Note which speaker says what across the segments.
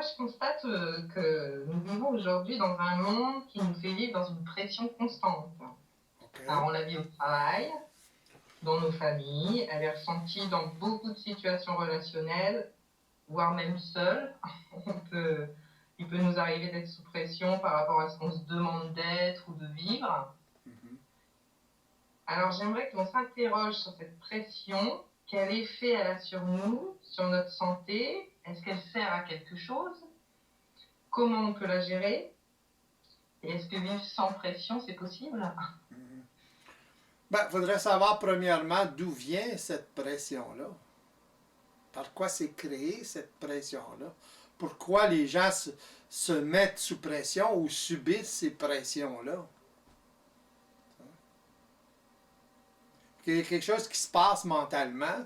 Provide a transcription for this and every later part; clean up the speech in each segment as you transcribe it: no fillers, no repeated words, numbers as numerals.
Speaker 1: je constate que nous vivons aujourd'hui dans un monde qui nous fait vivre dans une pression constante.
Speaker 2: OK?
Speaker 1: Alors, on la vit au travail, dans nos familles, elle est ressentie dans beaucoup de situations relationnelles, voire même seule. On peut, il peut nous arriver d'être sous pression par rapport à ce qu'on se demande d'être ou de vivre.
Speaker 2: Mhm.
Speaker 1: Alors, j'aimerais qu'on s'interroge sur cette pression. Quel effet elle a sur nous, sur notre santé? Est-ce qu'elle sert à quelque chose? Comment on peut la gérer? Et est-ce que vivre sans pression, c'est possible?
Speaker 2: Mhm. Ben, il faudrait savoir premièrement d'où vient cette pression-là. Par quoi c'est créé cette pression-là? Pourquoi les gens se mettent sous pression ou subissent ces pressions-là? Il y a quelque chose qui se passe mentalement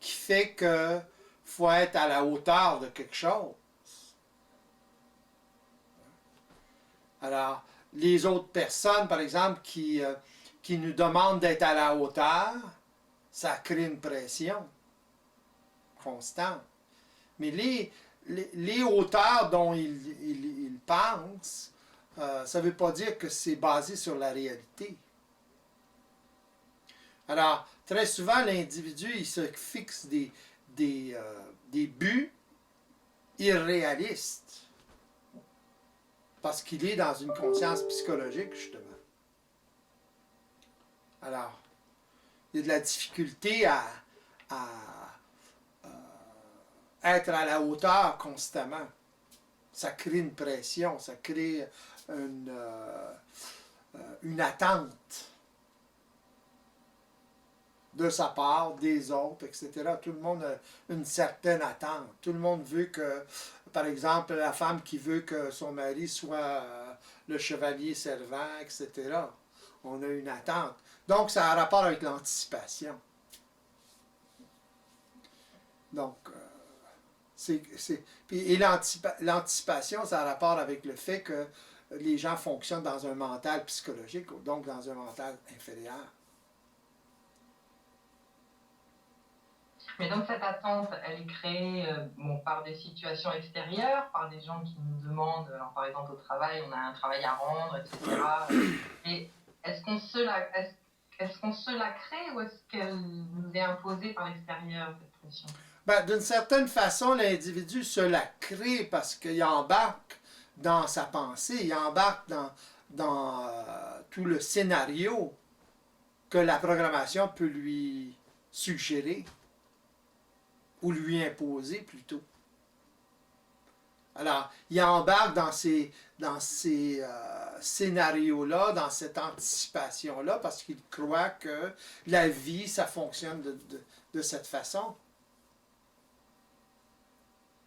Speaker 2: qui fait que faut être à la hauteur de quelque chose. Alors, les autres personnes, par exemple, qui nous demandent d'être à la hauteur, ça crée une pression constante. Mais les hauteurs dont ils pensent, ça ne veut pas dire que c'est basé sur la réalité. Alors, très souvent, l'individu, il se fixe des buts irréalistes parce qu'il est dans une conscience psychologique, justement. Alors, il y a de la difficulté à être à la hauteur constamment. Ça crée une pression, ça crée une attente de sa part, des autres, etc. Tout le monde a une certaine attente. Tout le monde veut que, par exemple, la femme qui veut que son mari soit le chevalier servant, etc. On a une attente. Donc, ça a un rapport avec l'anticipation. Donc, et l'anticipation, ça a rapport avec le fait que les gens fonctionnent dans un mental psychologique, donc dans un mental inférieur.
Speaker 1: Mais donc cette attente, elle est créée bon, par des situations extérieures, par des gens qui nous demandent, alors par exemple au travail, on a un travail à rendre, etc. Et est-ce qu'on se la, est-ce qu'on se la crée ou est-ce qu'elle nous est imposée par l'extérieur, cette pression?
Speaker 2: Ben, d'une certaine façon, l'individu se la crée parce qu'il embarque dans sa pensée, il embarque dans tout le scénario que la programmation peut lui suggérer ou lui imposer plutôt. Alors, il embarque dans ces scénarios-là, dans cette anticipation-là, parce qu'il croit que la vie, ça fonctionne de cette façon.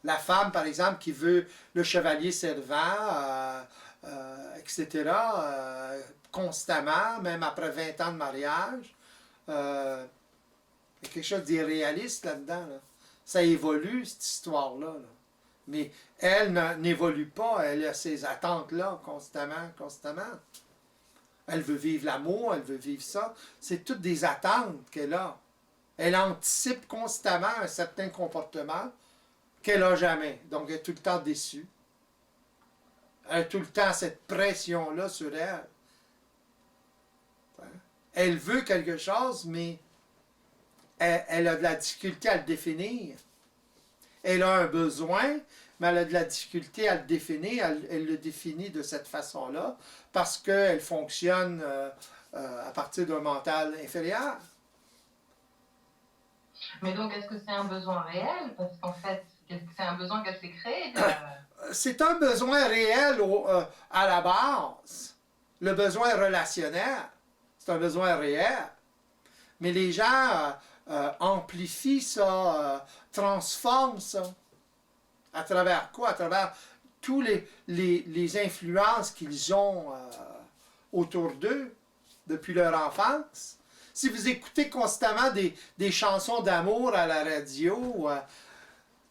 Speaker 2: La femme, par exemple, qui veut le chevalier servant, etc., constamment, même après 20 ans de mariage, il y a quelque chose d'irréaliste là-dedans. Là. Ça évolue, cette histoire-là. Là. Mais elle n'évolue pas, elle a ces attentes-là constamment, constamment. Elle veut vivre l'amour, elle veut vivre ça. C'est toutes des attentes qu'elle a. Elle anticipe constamment un certain comportement qu'elle n'a jamais. Donc, elle est tout le temps déçue. Elle a tout le temps cette pression-là sur elle. Elle veut quelque chose, mais elle a de la difficulté à le définir. Elle a un besoin, mais elle a de la difficulté à le définir. Elle le définit de cette façon-là parce qu'elle fonctionne à partir d'un mental inférieur.
Speaker 1: Mais donc est-ce que c'est un besoin réel? Parce qu'en fait, c'est un besoin qu'elle s'est créé.
Speaker 2: C'est un besoin réel à la base. Le besoin relationnel, c'est un besoin réel. Mais les gens amplifient ça, transforment ça. À travers quoi? À travers tous les influences qu'ils ont autour d'eux depuis leur enfance. Si vous écoutez constamment des chansons d'amour à la radio,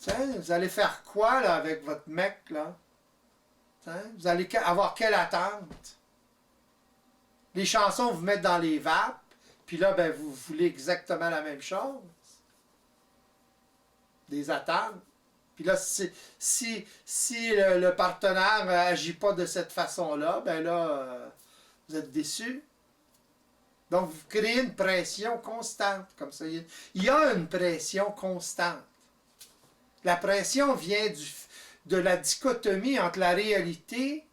Speaker 2: vous allez faire quoi là, avec votre mec? Là? Vous allez avoir quelle attente? Les chansons vous mettent dans les vapes, puis là, ben, vous voulez exactement la même chose. Des attentes. Puis là, si le partenaire n'agit pas de cette façon-là, ben là, vous êtes déçu. Donc, vous créez une pression constante, comme ça. Il y a une pression constante. La pression vient de la dichotomie entre la réalité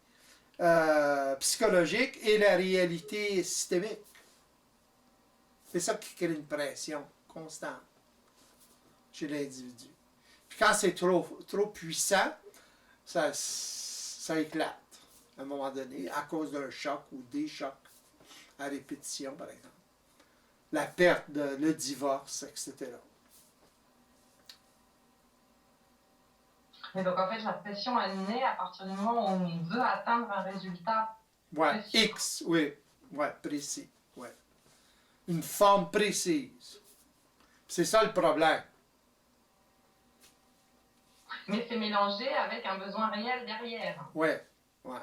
Speaker 2: psychologique et la réalité systémique. C'est ça qui crée une pression constante chez l'individu. Puis quand c'est trop puissant, ça éclate à un moment donné, à cause d'un choc ou des chocs à répétition, par exemple. La perte, le divorce, etc.
Speaker 1: Et donc, en fait, la pression, elle naît à partir du moment où on veut atteindre un résultat
Speaker 2: Ouais,
Speaker 1: précis.
Speaker 2: X, oui, ouais, précis, ouais. Une forme précise. C'est ça le problème.
Speaker 1: Mais c'est mélangé avec un besoin réel derrière.
Speaker 2: Ouais, ouais,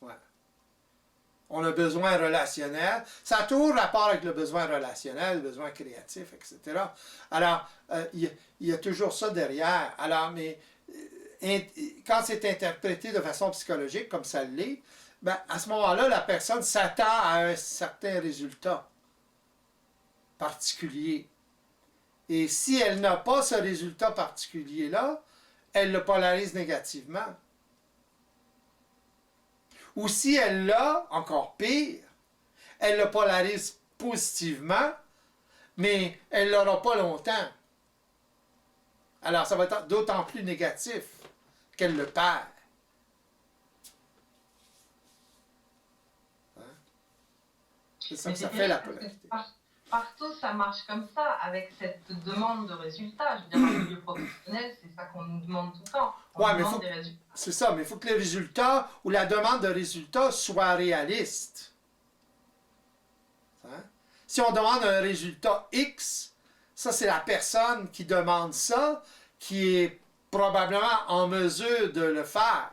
Speaker 2: ouais. On a besoin relationnel. Ça a toujours rapport avec le besoin relationnel, le besoin créatif, etc. Alors, il y a toujours ça derrière. Alors, mais quand c'est interprété de façon psychologique, comme ça l'est, ben, à ce moment-là, la personne s'attend à un certain résultat particulier. Et si elle n'a pas ce résultat particulier-là, elle le polarise négativement. Ou si elle l'a, encore pire, elle le polarise positivement, mais elle ne l'aura pas longtemps. Alors, ça va être d'autant plus négatif qu'elle le perd. Hein? C'est ça que ça fait la polarité.
Speaker 1: Partout, ça marche comme ça, avec cette demande de résultats. Je veux dire, dans le milieu professionnel, c'est ça qu'on nous demande tout le temps. On nous demande des résultats.
Speaker 2: C'est ça, mais il faut que les résultats ou la demande de résultats soit réaliste. Hein? Si on demande un résultat X, ça c'est la personne qui demande ça, qui est probablement en mesure de le faire,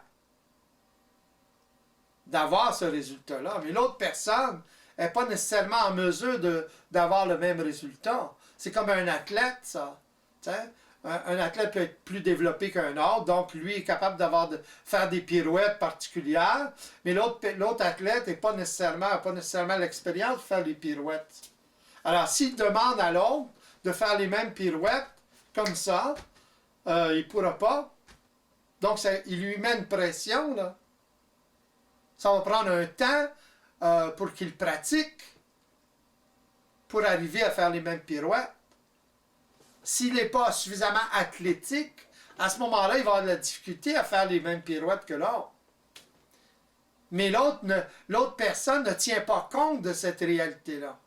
Speaker 2: d'avoir ce résultat-là. Mais l'autre personne n'est pas nécessairement en mesure d'avoir le même résultat. C'est comme un athlète, ça. T'sais? Un athlète peut être plus développé qu'un autre, donc lui est capable de faire des pirouettes particulières, mais l'autre athlète n'a pas nécessairement l'expérience de faire les pirouettes. Alors, s'il demande à l'autre de faire les mêmes pirouettes, comme ça, il ne pourra pas. Donc, il lui met une pression, là. Ça va prendre un temps pour qu'il pratique pour arriver à faire les mêmes pirouettes. S'il n'est pas suffisamment athlétique, à ce moment-là, il va avoir de la difficulté à faire les mêmes pirouettes que l'autre. Mais l'autre personne ne tient pas compte de cette réalité-là.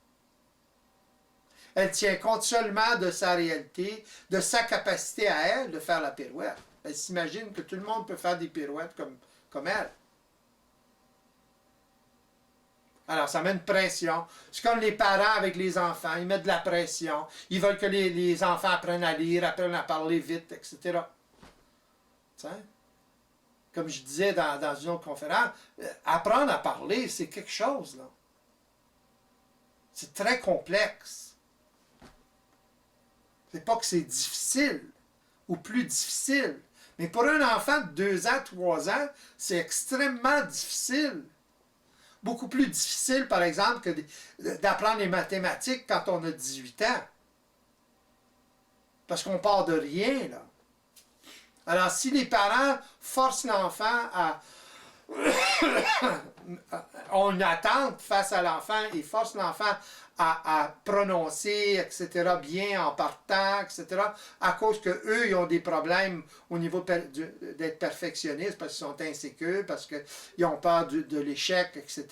Speaker 2: Elle tient compte seulement de sa réalité, de sa capacité à elle de faire la pirouette. Elle s'imagine que tout le monde peut faire des pirouettes comme elle. Alors, ça met une pression. C'est comme les parents avec les enfants. Ils mettent de la pression. Ils veulent que les enfants apprennent à lire, apprennent à parler vite, etc. T'sais? Comme je disais dans une autre conférence, apprendre à parler, c'est quelque chose, là. C'est très complexe. C'est pas que c'est difficile ou plus difficile. Mais pour un enfant de 2 ans, 3 ans, c'est extrêmement difficile. Beaucoup plus difficile, par exemple, que d'apprendre les mathématiques quand on a 18 ans. Parce qu'on part de rien, là. Alors, si les parents forcent l'enfant ont une attente face à l'enfant et forcent l'enfant à prononcer, etc., bien en partant, etc., à cause qu'eux, ils ont des problèmes au niveau d'être perfectionnistes, parce qu'ils sont insécures, parce qu'ils ont peur de l'échec, etc.,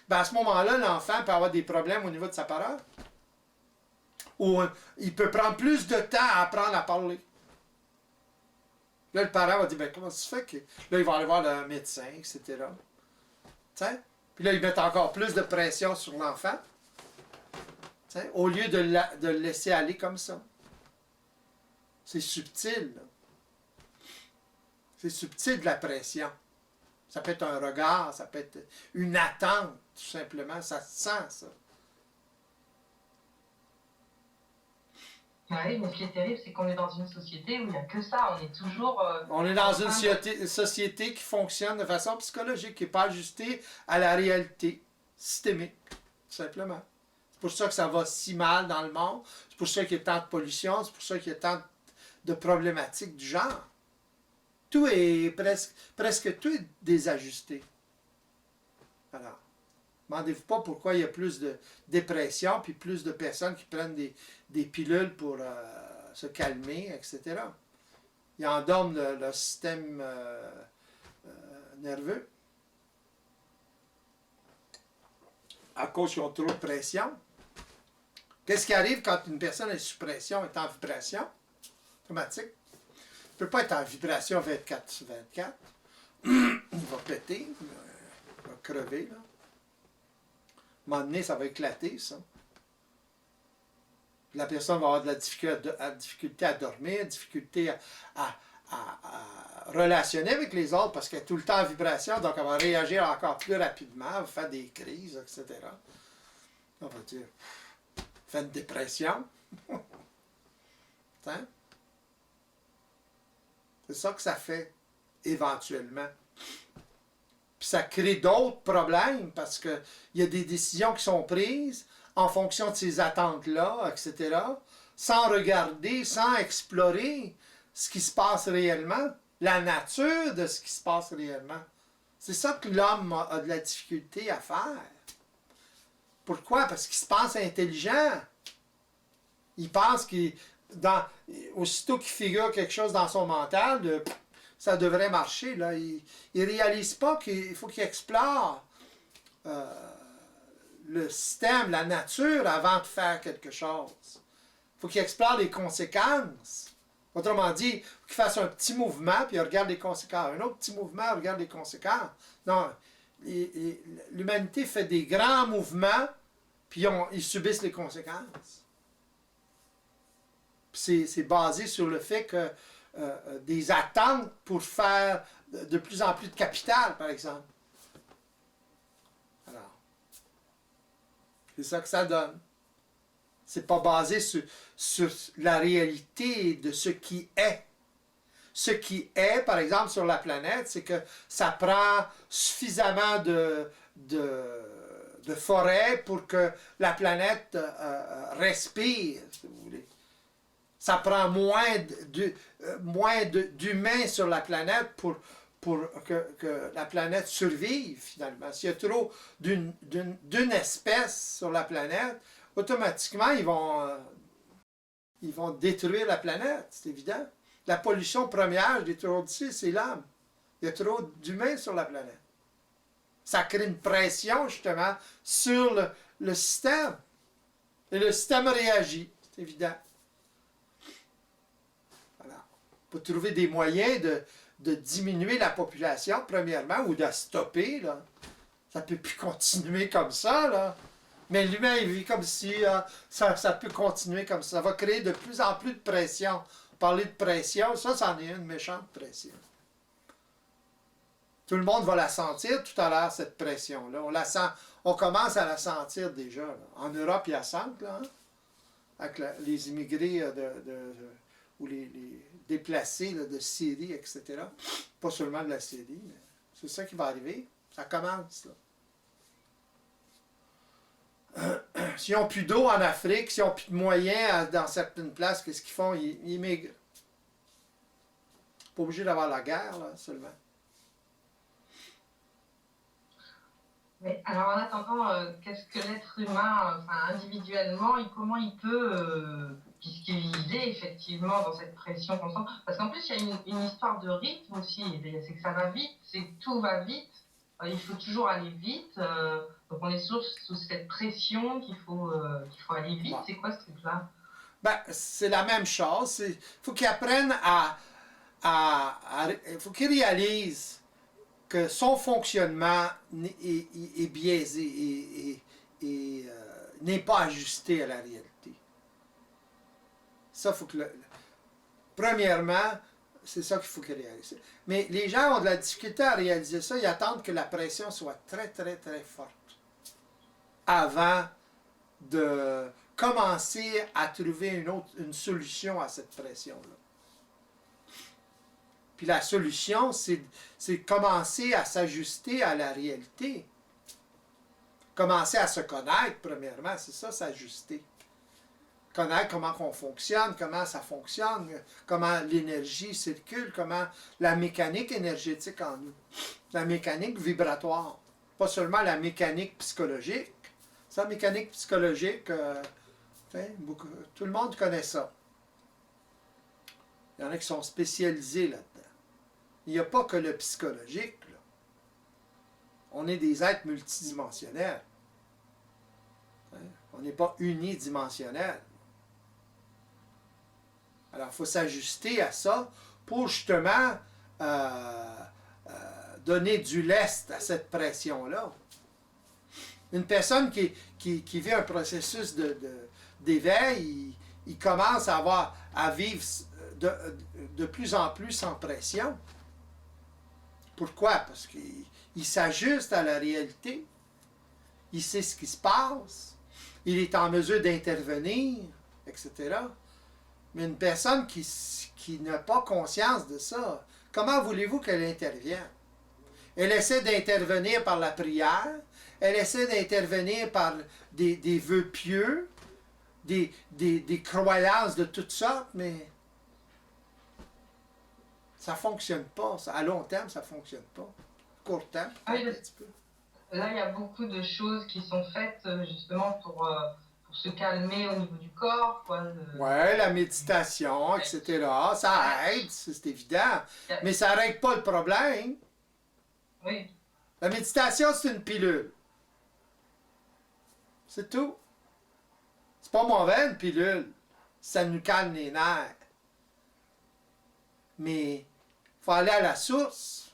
Speaker 2: ben à ce moment-là, l'enfant peut avoir des problèmes au niveau de sa parole. Ou il peut prendre plus de temps à apprendre à parler. Là, le parent va dire, ben, comment ça se fait que... Là, il va aller voir le médecin, etc. T'sais? Puis là, ils mettent encore plus de pression sur l'enfant. T'sais? Au lieu de le laisser aller comme ça. C'est subtil. Là. C'est subtil de la pression. Ça peut être un regard, ça peut être une attente, tout simplement. Ça se sent, ça.
Speaker 1: Oui, mais ce qui est terrible, c'est qu'on est dans une société où il n'y a que ça. On est toujours
Speaker 2: On est dans une société qui fonctionne de façon psychologique, qui n'est pas ajustée à la réalité systémique, tout simplement. C'est pour ça que ça va si mal dans le monde. C'est pour ça qu'il y a tant de pollution. C'est pour ça qu'il y a tant de problématiques du genre. Tout est presque tout est désajusté. Alors, demandez-vous pas pourquoi il y a plus de dépression puis plus de personnes qui prennent des pilules pour se calmer, etc. Ils endorment le système nerveux à cause qu'ils ont trop de pression. Qu'est-ce qui arrive quand une personne est sous pression, est en vibration automatique? Il ne peut pas être en vibration 24 sur 24. Il va péter, il va crever. Là. À un moment donné, ça va éclater, ça. La personne va avoir de la difficulté à dormir, difficulté à relationner avec les autres parce qu'elle est tout le temps en vibration, donc elle va réagir encore plus rapidement, elle va faire des crises, etc. On va dire, fait une dépression. C'est ça que ça fait, éventuellement. Puis ça crée d'autres problèmes parce qu'il y a des décisions qui sont prises en fonction de ces attentes-là, etc., sans regarder, sans explorer ce qui se passe réellement, la nature de ce qui se passe réellement. C'est ça que l'homme a de la difficulté à faire. Pourquoi? Parce qu'il se pense intelligent. Il pense aussitôt qu'il figure quelque chose dans son mental, ça devrait marcher. Là. Il ne réalise pas qu'il faut qu'il explore le système, la nature, avant de faire quelque chose. Il faut qu'il explore les conséquences. Autrement dit, il faut qu'il fasse un petit mouvement, puis il regarde les conséquences. Un autre petit mouvement, il regarde les conséquences. Non, l'humanité fait des grands mouvements, puis ils subissent les conséquences. C'est basé sur le fait que des attentes pour faire de plus en plus de capital, par exemple. Alors, c'est ça que ça donne. C'est pas basé sur la réalité de ce qui est. Ce qui est, par exemple, sur la planète, c'est que ça prend suffisamment de forêt pour que la planète respire, si vous voulez. Ça prend moins d'humains sur la planète pour que la planète survive, finalement. S'il y a trop d'une espèce sur la planète, automatiquement, ils vont détruire la planète, c'est évident. La pollution première, je l'ai toujours dit, c'est l'homme. Il y a trop d'humains sur la planète. Ça crée une pression, justement, sur le système. Et le système réagit, c'est évident. Voilà. Pour trouver des moyens de diminuer la population, premièrement, ou de la stopper, là. Ça ne peut plus continuer comme ça, là. Mais l'humain, il vit comme si ça peut continuer comme ça. Ça va créer de plus en plus de pression. Parler de pression, ça, c'en est une méchante pression. Tout le monde va la sentir tout à l'heure, cette pression-là. On commence à la sentir déjà. Là. En Europe, il y a 5, là, hein, avec les immigrés ou les déplacés là, de Syrie, etc. Pas seulement de la Syrie, mais c'est ça qui va arriver. Ça commence, là. S'ils n'ont plus d'eau en Afrique, s'ils n'ont plus de moyens dans certaines places, qu'est-ce qu'ils font? Ils migrent. Pas obligé d'avoir la guerre, là, seulement.
Speaker 1: Mais alors en attendant, qu'est-ce que l'être humain, enfin individuellement, comment il peut, puisqu'il est visé effectivement dans cette pression constante, parce qu'en plus il y a une histoire de rythme aussi, c'est que ça va vite, c'est que tout va vite, il faut toujours aller vite, donc on est sous cette pression qu'il faut aller vite, ouais. C'est quoi ce truc-là? Ben,
Speaker 2: c'est la même chose, il faut qu'ils apprennent il faut qu'ils réalisent que son fonctionnement est biaisé et n'est pas ajusté à la réalité. Ça, faut que premièrement, c'est ça qu'il faut qu'ils réalisent. Mais les gens ont de la difficulté à réaliser ça, ils attendent que la pression soit très, très, très forte avant commencer à trouver une solution à cette pression-là. Puis la solution, c'est commencer à s'ajuster à la réalité. Commencer à se connaître, premièrement, c'est ça, s'ajuster. Connaître comment on fonctionne, comment ça fonctionne, comment l'énergie circule, comment la mécanique énergétique en nous. La mécanique vibratoire. Pas seulement la mécanique psychologique. Ça, la mécanique psychologique, tout le monde connaît ça. Il y en a qui sont spécialisés là-dedans. Il n'y a pas que le psychologique, là. On est des êtres multidimensionnels. On n'est pas unidimensionnels. Alors, il faut s'ajuster à ça pour justement donner du lest à cette pression-là. Une personne qui vit un processus d'éveil, il commence à vivre de plus en plus sans pression. Pourquoi? Parce qu'il s'ajuste à la réalité. Il sait ce qui se passe. Il est en mesure d'intervenir, etc. Mais une personne qui n'a pas conscience de ça, comment voulez-vous qu'elle intervienne? Elle essaie d'intervenir par la prière. Elle essaie d'intervenir par des vœux pieux, des croyances de toutes sortes, mais ça ne fonctionne pas. À long terme, ça ne fonctionne pas. À court terme, un petit peu.
Speaker 1: Là, il y a beaucoup de choses qui sont faites justement pour se calmer au niveau du corps.
Speaker 2: Oui, la méditation, etc. Ça aide, c'est évident. Mais ça ne règle pas le problème.
Speaker 1: Oui.
Speaker 2: La méditation, c'est une pilule. C'est tout. C'est pas mauvais, une pilule. Ça nous calme les nerfs. Mais il faut aller à la source.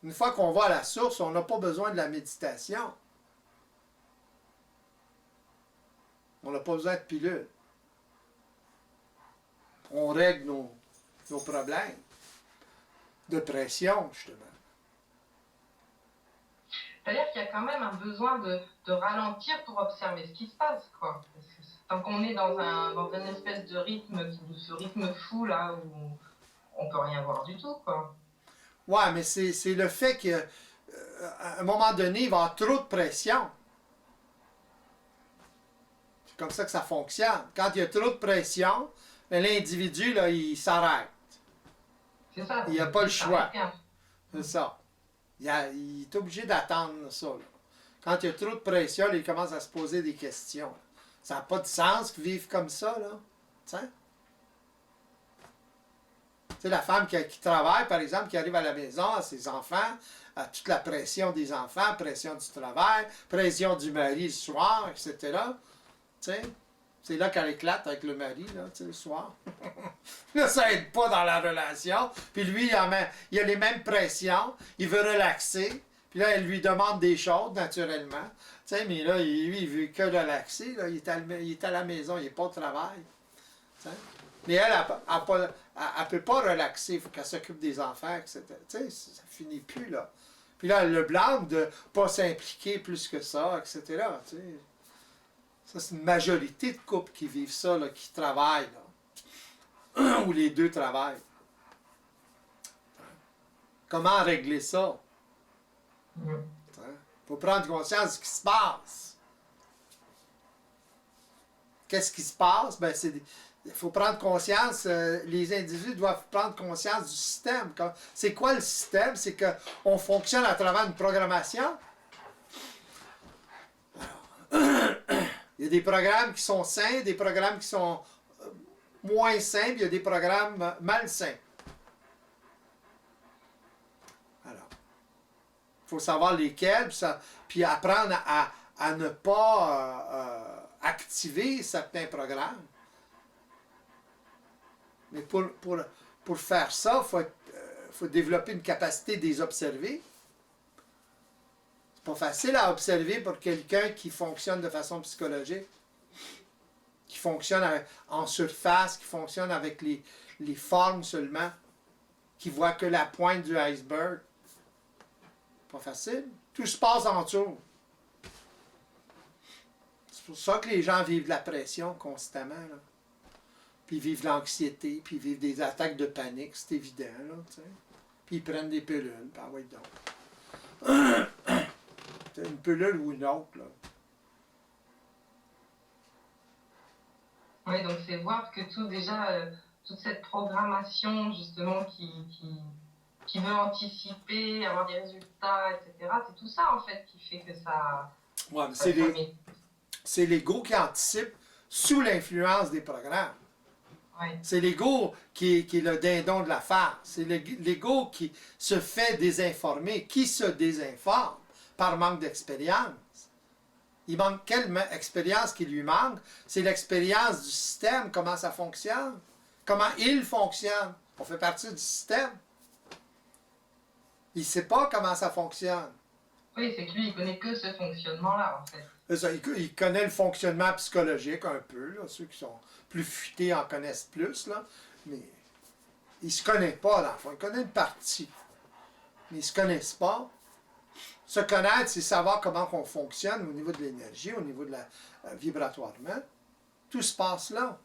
Speaker 2: Une fois qu'on va à la source, on n'a pas besoin de la méditation. On n'a pas besoin de pilule. On règle nos problèmes de pression, justement.
Speaker 1: C'est-à-dire qu'il y a quand même un besoin de ralentir pour observer ce qui se passe, quoi. Parce que tant qu'on est dans une espèce de rythme, ce rythme fou, là, où on ne peut rien voir du tout, quoi.
Speaker 2: Ouais, mais c'est le fait qu'à un moment donné, il va y avoir trop de pression. C'est comme ça que ça fonctionne. Quand il y a trop de pression, l'individu, là, il s'arrête.
Speaker 1: C'est ça.
Speaker 2: Il n'a pas le choix. C'est ça. Il est obligé d'attendre ça. Là. Quand il y a trop de pression, là, il commence à se poser des questions. Ça n'a pas de sens de vivre comme ça, là. T'sais? Tu sais, la femme qui travaille, par exemple, qui arrive à la maison, à ses enfants, à toute la pression des enfants, pression du travail, pression du mari le soir, etc. Tu sais, c'est là qu'elle éclate avec le mari, là, tu sais, le soir. Là, ça aide pas dans la relation. Puis lui, il a les mêmes pressions, il veut relaxer. Puis là, elle lui demande des choses, naturellement. Tu sais, mais là, lui, il veut que relaxer. Là. Il est à la maison, il n'est pas au travail. Tu sais. Mais elle ne peut pas relaxer, il faut qu'elle s'occupe des enfants, etc. Tu sais, ça finit plus, là. Puis là, elle le blâme de ne pas s'impliquer plus que ça, etc. Tu sais. Ça, c'est une majorité de couples qui vivent ça, là, qui travaillent, là. Où les deux travaillent. Comment régler ça? Il faut prendre conscience de ce qui se passe. Qu'est-ce qui se passe? Ben, il faut prendre conscience, les individus doivent prendre conscience du système. C'est quoi le système? C'est qu'on fonctionne à travers une programmation. Alors, il y a des programmes qui sont sains, des programmes qui sont moins sains, puis il y a des programmes malsains. Alors, il faut savoir lesquels, puis apprendre à ne pas activer certains programmes. Mais pour faire ça, il faut développer une capacité de les observer. C'est pas facile à observer pour quelqu'un qui fonctionne de façon psychologique, qui fonctionne en surface, qui fonctionne avec les formes seulement, qui voit que la pointe du iceberg. Pas facile. Tout se passe en dessous. pour ça que les gens vivent de la pression constamment, là. Puis ils vivent l'anxiété, puis ils vivent des attaques de panique, c'est évident, là, tu sais. Puis ils prennent des pilules, puis ah ouais, donc. Une pilule ou une autre, là.
Speaker 1: Oui, donc c'est voir que tout déjà, toute cette programmation justement qui veut anticiper, avoir des résultats, etc. C'est tout ça en fait qui fait que ça.
Speaker 2: Ouais, mais
Speaker 1: ça
Speaker 2: c'est l'ego qui anticipe sous l'influence des programmes.
Speaker 1: ouais.
Speaker 2: C'est l'ego qui est le dindon de l'affaire. C'est l'ego qui se fait désinformer. Qui se désinforme? Par manque d'expérience. Il manque quelle expérience qui lui manque? C'est l'expérience du système, comment ça fonctionne, comment il fonctionne. On fait partie du système. Il ne sait pas comment ça fonctionne.
Speaker 1: Oui, c'est que lui, il connaît que ce fonctionnement-là, en fait.
Speaker 2: C'est ça, il connaît le fonctionnement psychologique un peu. Là, ceux qui sont plus futés en connaissent plus. Là, mais il ne se connaît pas, dans le fond. Il connaît une partie. Mais ils ne se connaissent pas. Se connaître, c'est savoir comment on fonctionne au niveau de l'énergie, au niveau de la vibratoirement. Tout se passe là.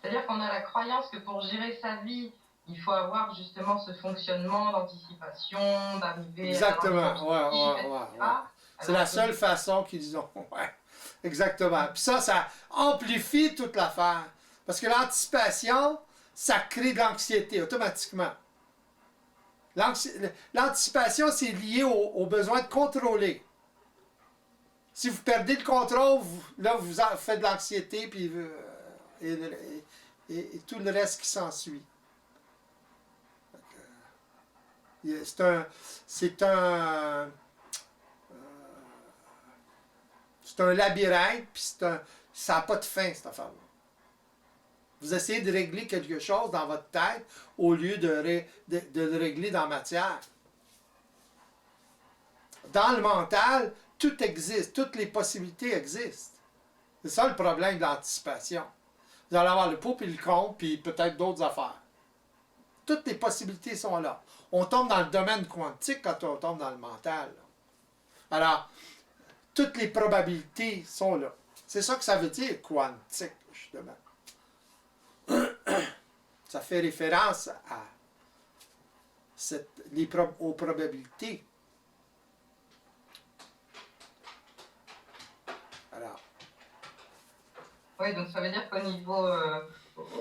Speaker 1: C'est-à-dire qu'on a la croyance que pour gérer sa vie, il faut avoir justement ce fonctionnement d'anticipation, d'arriver
Speaker 2: Exactement.
Speaker 1: à
Speaker 2: Ouais. C'est la seule façon qu'ils ont. Ouais. Exactement. Puis ça amplifie toute l'affaire. Parce que l'anticipation, ça crée de l'anxiété automatiquement. L'anticipation, c'est lié au besoin de contrôler. Si vous perdez le contrôle, vous faites de l'anxiété puis, et tout le reste qui s'ensuit. C'est un labyrinthe, puis ça n'a pas de fin, cette affaire-là. Vous essayez de régler quelque chose dans votre tête au lieu de le régler dans la matière. Dans le mental, tout existe, toutes les possibilités existent. C'est ça le problème de l'anticipation. Vous allez avoir le pot puis le contre, puis peut-être d'autres affaires. Toutes les possibilités sont là. On tombe dans le domaine quantique quand on tombe dans le mental. Alors, toutes les probabilités sont là. C'est ça que ça veut dire, quantique, justement. Ça fait référence aux probabilités. Alors.
Speaker 1: Oui, donc ça veut dire qu'au niveau,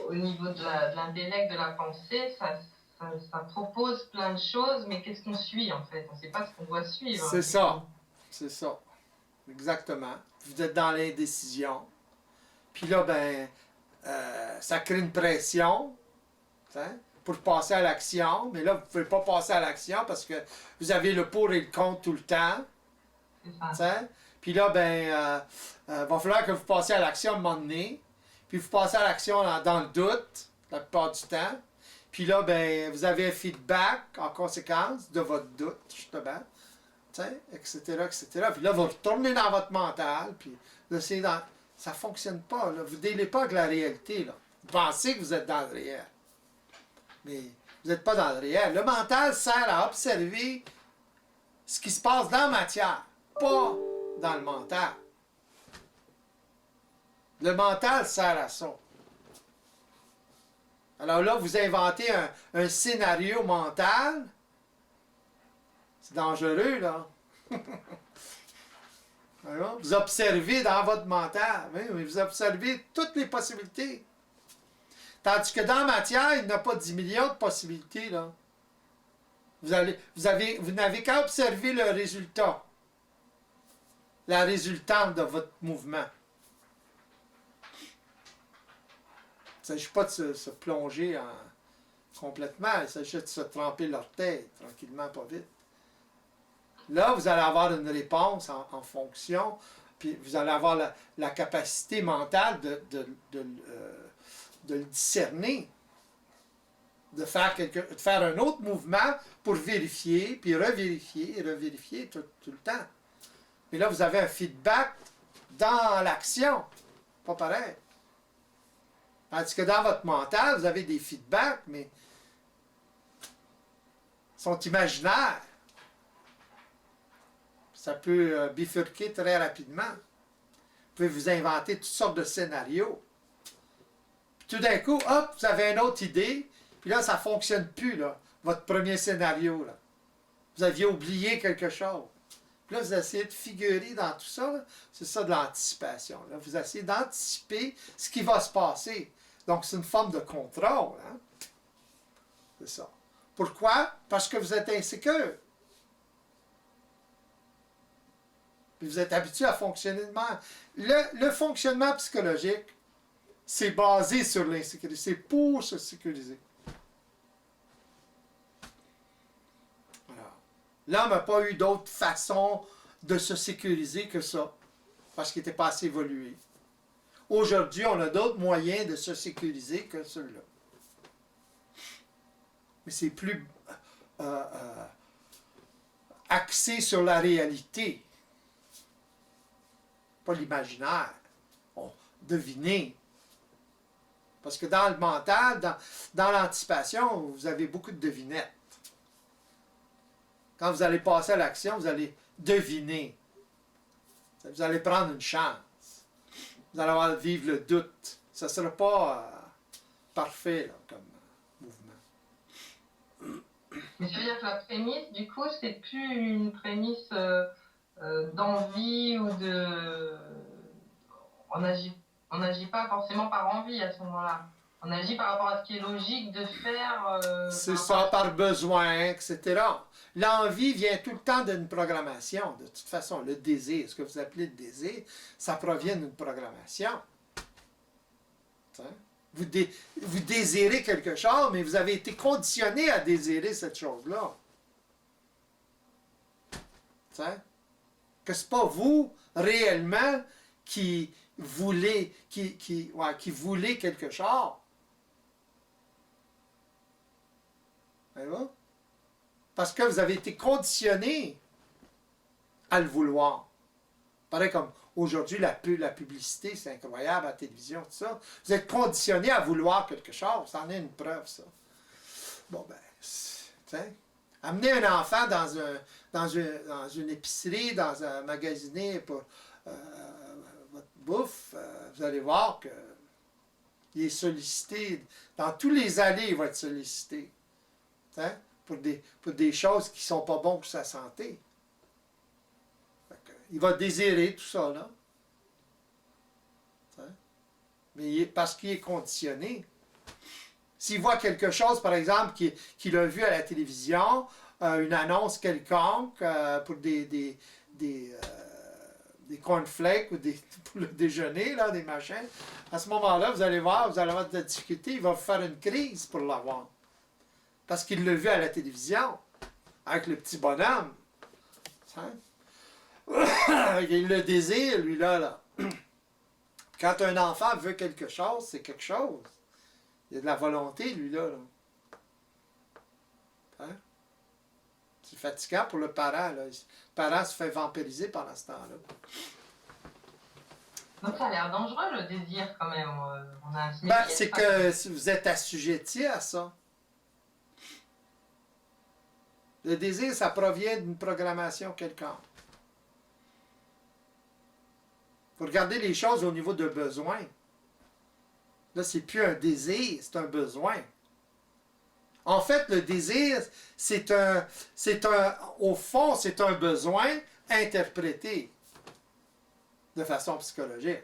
Speaker 1: au niveau de l'intellect, de la pensée, ça propose plein de choses, mais qu'est-ce qu'on suit en fait? On ne sait pas ce qu'on doit suivre.
Speaker 2: C'est ça. C'est ça. Exactement. Vous êtes dans l'indécision. Puis là, ça crée une pression, hein, pour passer à l'action. Mais là, vous ne pouvez pas passer à l'action parce que vous avez le pour et le contre tout le temps.
Speaker 1: C'est ça.
Speaker 2: Puis là, va falloir que vous passiez à l'action à un moment donné. Puis vous passez à l'action dans le doute, la plupart du temps. Puis là, vous avez un feedback en conséquence de votre doute, justement. Etc., etc. Puis là, vous retournez dans votre mental, puis là, ça ne fonctionne pas. Là. Vous ne délez pas avec la réalité. Là. Vous pensez que vous êtes dans le réel. Mais vous n'êtes pas dans le réel. Le mental sert à observer ce qui se passe dans la matière, pas dans le mental. Le mental sert à ça. Alors là, vous inventez un scénario mental. C'est dangereux, là. Vous observez dans votre mental. Oui, vous observez toutes les possibilités. Tandis que dans la matière, il n'y a pas 10 millions de possibilités, là. Vous n'avez qu'à observer le résultat. La résultante de votre mouvement. Il ne s'agit pas de se plonger complètement. Il s'agit de se tremper l'orteil, tranquillement, pas vite. Là, vous allez avoir une réponse en fonction, puis vous allez avoir la capacité mentale de le discerner, de faire un autre mouvement pour vérifier, puis revérifier tout le temps. Mais là, vous avez un feedback dans l'action. Pas pareil. Tandis que dans votre mental, vous avez des feedbacks, mais ils sont imaginaires. Ça peut bifurquer très rapidement. Vous pouvez vous inventer toutes sortes de scénarios. Puis tout d'un coup, hop, vous avez une autre idée, puis là, ça ne fonctionne plus, là, votre premier scénario. Là. Vous aviez oublié quelque chose. Puis là, vous essayez de figurer dans tout ça. C'est ça de l'anticipation. Là. Vous essayez d'anticiper ce qui va se passer. Donc, c'est une forme de contrôle. Hein? C'est ça. Pourquoi? Parce que vous êtes insécure. Puis vous êtes habitué à fonctionner de même. Le fonctionnement psychologique, c'est basé sur l'insécurité. C'est pour se sécuriser. Alors, l'homme n'a pas eu d'autre façon de se sécuriser que ça, parce qu'il n'était pas assez évolué. Aujourd'hui, on a d'autres moyens de se sécuriser que ceux-là. Mais c'est plus axé sur la réalité, pas l'imaginaire. On deviner. Parce que dans le mental, dans l'anticipation, vous avez beaucoup de devinettes. Quand vous allez passer à l'action, vous allez deviner. Vous allez prendre une chance. Vous allez avoir vivre le doute. Ça ne sera pas parfait là, comme mouvement.
Speaker 1: Mais ça veut dire que la prémisse, du coup, c'est plus une prémisse d'envie ou de... On n'agit pas forcément par envie à ce moment-là. On agit par rapport à ce qui est logique de faire...
Speaker 2: c'est ça, par besoin, etc. L'envie vient tout le temps d'une programmation. De toute façon, le désir, ce que vous appelez le désir, ça provient d'une programmation. Vous désirez quelque chose, mais vous avez été conditionné à désirer cette chose-là. Que ce n'est pas vous, réellement, qui voulez, qui voulez quelque chose. Parce que vous avez été conditionné à le vouloir. Pareil comme aujourd'hui, la publicité, c'est incroyable, à la télévision, tout ça. Vous êtes conditionné à vouloir quelque chose. Ça en est une preuve, ça. Bon, ben, amener un enfant dans une épicerie, dans un magasiné pour votre bouffe, vous allez voir qu'il est sollicité. Dans tous les allées, il va être sollicité. Pour des choses qui ne sont pas bonnes pour sa santé. Il va désirer tout ça, là. Mais parce qu'il est conditionné. S'il voit quelque chose, par exemple, qu'il a vu à la télévision, une annonce quelconque pour des cornflakes ou pour le déjeuner, là, des machins, à ce moment-là, vous allez voir, vous allez avoir de la difficulté, il va vous faire une crise pour l'avoir. Parce qu'il l'a vu à la télévision, avec le petit bonhomme. Il le désire, lui-là. Quand un enfant veut quelque chose, c'est quelque chose. Il y a de la volonté, lui-là. C'est fatigant pour le parent. Là. Le parent se fait vampiriser pendant ce temps-là.
Speaker 1: Donc ça a l'air dangereux, le désir, quand même. On a
Speaker 2: c'est que vous êtes assujetti à ça. Le désir, ça provient d'une programmation quelconque. Il faut regarder les choses au niveau de besoin. Là, c'est plus un désir, c'est un besoin. En fait, le désir, au fond, c'est un besoin interprété de façon psychologique.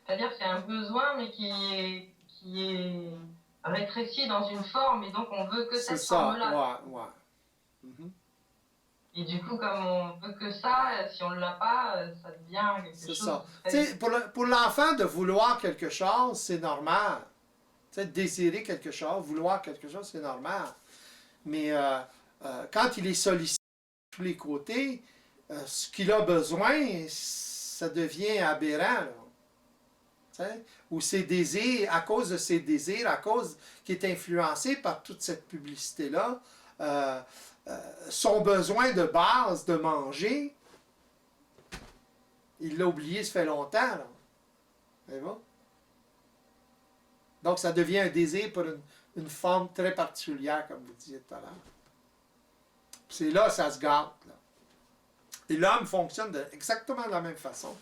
Speaker 1: C'est-à-dire que c'est un besoin, mais qui est rétréci dans une forme, et donc on veut que cette forme-là.
Speaker 2: Ouais. Mm-hmm.
Speaker 1: Et du coup, comme on veut que ça, si on ne l'a pas, ça devient quelque chose...
Speaker 2: C'est ça. Pour l'enfant, de vouloir quelque chose, c'est normal. Désirer quelque chose, vouloir quelque chose, c'est normal. Mais quand il est sollicité de tous les côtés, ce qu'il a besoin, ça devient aberrant. Là. Ou ses désirs, à cause de ses désirs, à cause qu'il est influencé par toute cette publicité-là, son besoin de base de manger, il l'a oublié, ça fait longtemps. Là. Vous voyez? Donc, ça devient un désir pour une forme très particulière, comme vous disiez tout à l'heure. C'est là que ça se gâte. Là. Et l'homme fonctionne exactement de la même façon.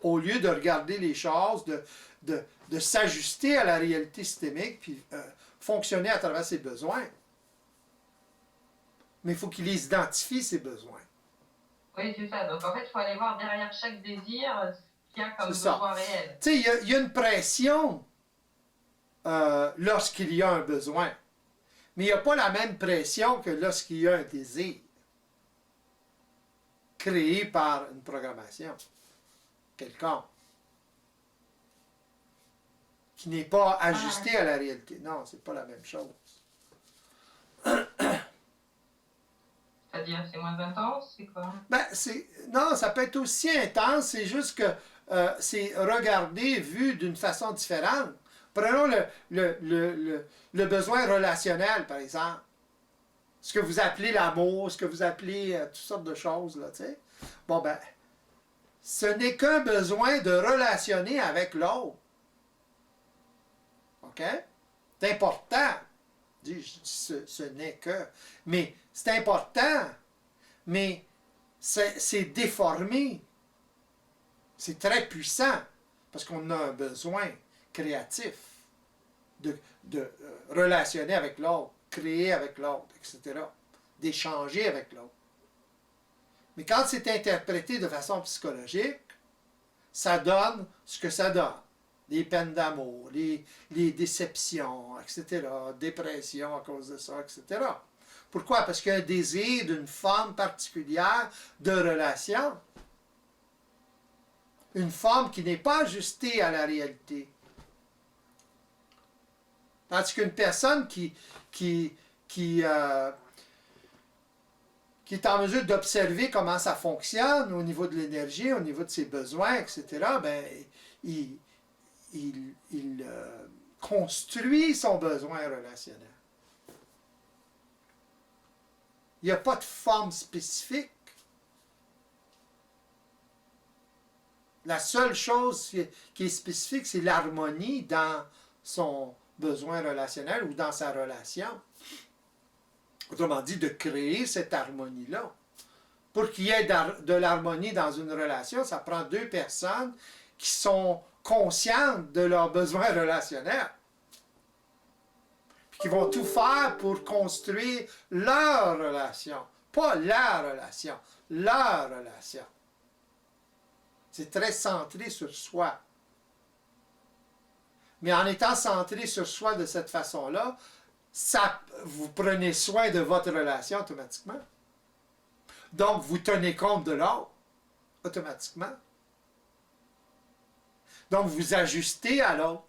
Speaker 2: Au lieu de regarder les choses, de s'ajuster à la réalité systémique, puis fonctionner à travers ses besoins. Mais il faut qu'il les identifie, ses besoins.
Speaker 1: Oui, c'est ça. Donc en fait, il faut aller voir derrière chaque désir ce qu'il y a comme besoin réel.
Speaker 2: Tu sais, il y a une pression lorsqu'il y a un besoin. Mais il n'y a pas la même pression que lorsqu'il y a un désir créé par une programmation quelconque qui n'est pas ajusté à la réalité. Non, c'est pas la même chose.
Speaker 1: C'est-à-dire, c'est moins intense, c'est quoi?
Speaker 2: Ben, non, ça peut être aussi intense, c'est juste que c'est regardé, vu d'une façon différente. Prenons le besoin relationnel, par exemple. Ce que vous appelez l'amour, ce que vous appelez toutes sortes de choses, là, tu sais. Bon, ben, ce n'est qu'un besoin de relationner avec l'autre. OK? C'est important. Je dis, ce n'est que. Mais c'est important. Mais c'est déformé. C'est très puissant. Parce qu'on a un besoin créatif de relationner avec l'autre, créer avec l'autre, etc. D'échanger avec l'autre. Mais quand c'est interprété de façon psychologique, ça donne ce que ça donne. Les peines d'amour, les déceptions, etc., dépression à cause de ça, etc. Pourquoi? Parce qu'il y a un désir d'une forme particulière de relation. Une forme qui n'est pas ajustée à la réalité. Tandis qu'une personne qui est en mesure d'observer comment ça fonctionne au niveau de l'énergie, au niveau de ses besoins, etc., ben, il construit son besoin relationnel. Il n'y a pas de forme spécifique. La seule chose qui est spécifique, c'est l'harmonie dans son besoin relationnel ou dans sa relation. Autrement dit, de créer cette harmonie-là. Pour qu'il y ait de l'harmonie dans une relation, ça prend deux personnes qui sont conscientes de leurs besoins relationnels. Puis qui vont tout faire pour construire leur relation. Pas la relation, leur relation. C'est très centré sur soi. Mais en étant centré sur soi de cette façon-là, vous prenez soin de votre relation automatiquement. Donc, vous tenez compte de l'autre automatiquement. Donc, vous ajustez à l'autre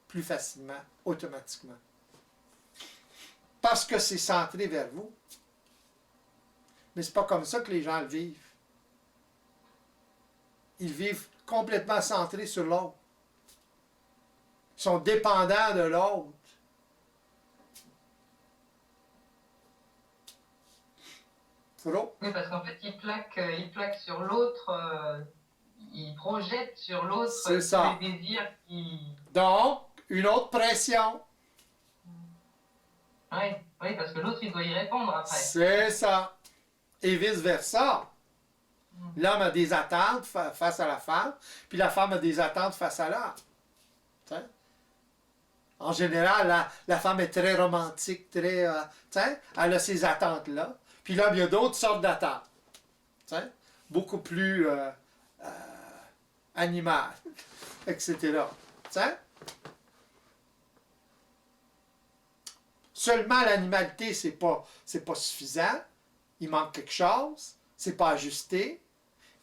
Speaker 2: plus facilement, automatiquement. Parce que c'est centré vers vous. Mais ce n'est pas comme ça que les gens le vivent. Ils vivent complètement centrés sur l'autre. Ils sont dépendants de l'autre.
Speaker 1: Oui, parce qu'en fait, il plaque sur l'autre, il projette sur l'autre les désirs qui...
Speaker 2: Donc, une autre pression.
Speaker 1: Oui, parce que l'autre, il doit y répondre après.
Speaker 2: C'est ça. Et vice-versa. L'homme a des attentes face à la femme, puis la femme a des attentes face à l'homme. En général, la femme est très romantique, très... elle a ces attentes-là. Puis l'homme, il y a d'autres sortes d'attentes. Beaucoup plus animales, etc. Seulement l'animalité, c'est pas suffisant. Il manque quelque chose. C'est pas ajusté.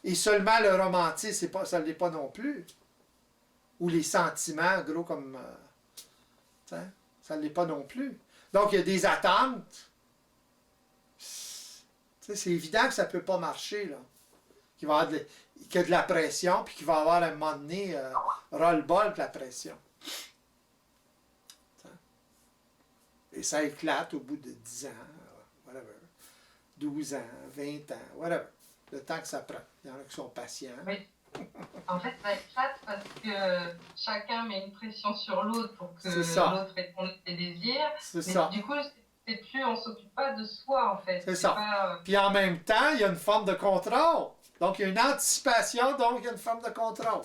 Speaker 2: Et seulement le romantisme, ça ne l'est pas non plus. Ou les sentiments, gros comme... ça ne l'est pas non plus. Donc, il y a des attentes. C'est évident que ça ne peut pas marcher, là. Qu'il va y avoir qu'il y a de la pression, puis qu'il va y avoir à un moment donné ras-le-bol de la pression. Et ça éclate au bout de 10 ans, whatever. 12 ans, 20 ans, whatever. Le temps que ça prend. Il y en a qui sont patients.
Speaker 1: Oui. En fait, ça éclate parce que chacun met une pression sur l'autre pour que l'autre réponde à ses désirs.
Speaker 2: C'est ça.
Speaker 1: Du coup, c'est plus, on s'occupe pas de soi, en fait.
Speaker 2: C'est
Speaker 1: C'est
Speaker 2: ça.
Speaker 1: pas,
Speaker 2: Puis en même temps, il y a une forme de contrôle. Donc, il y a une anticipation, donc il y a une forme de contrôle.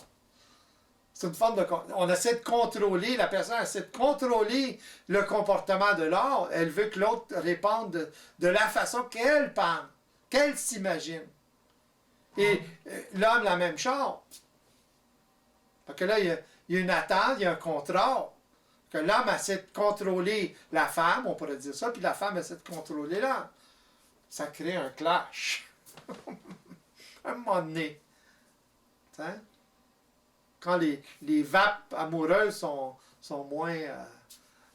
Speaker 2: C'est une forme de... On essaie de contrôler, la personne essaie de contrôler le comportement de l'autre. Elle veut que l'autre réponde de la façon qu'elle pense, qu'elle s'imagine. Et l'homme, la même chose. Parce que là, il y a une attente, il y a un contrôle. Que l'homme essaie de contrôler la femme, on pourrait dire ça, puis la femme essaie de contrôler l'homme. Ça crée un clash. À un moment donné. T'sais? Quand les vapes amoureuses sont moins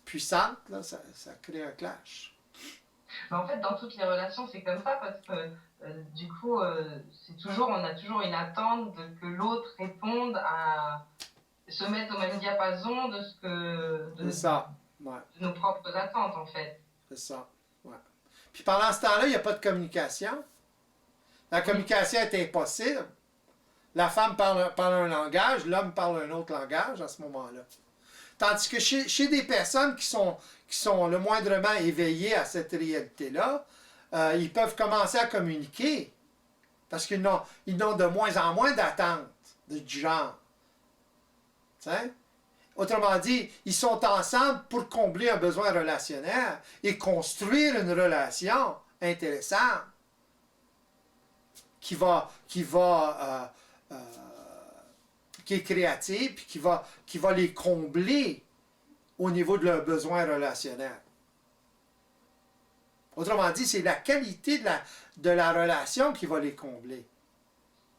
Speaker 2: puissantes, là, ça crée un clash.
Speaker 1: mais en fait, dans toutes les relations, c'est comme ça parce que du coup, on a toujours une attente que l'autre réponde à se mettre au même diapason de ce que
Speaker 2: C'est ça. Ouais.
Speaker 1: de nos propres attentes, en fait.
Speaker 2: C'est ça. Ouais. Puis pendant ce temps-là, il n'y a pas de communication. La communication est impossible. La femme parle un langage, l'homme parle un autre langage à ce moment-là. Tandis que chez des personnes qui sont le moindrement éveillées à cette réalité-là, ils peuvent commencer à communiquer parce qu'ils n'ont de moins en moins d'attentes du genre. T'sais? Autrement dit, ils sont ensemble pour combler un besoin relationnel et construire une relation intéressante qui est créative et qui va les combler au niveau de leurs besoins relationnels. Autrement dit, c'est la qualité de la relation qui va les combler.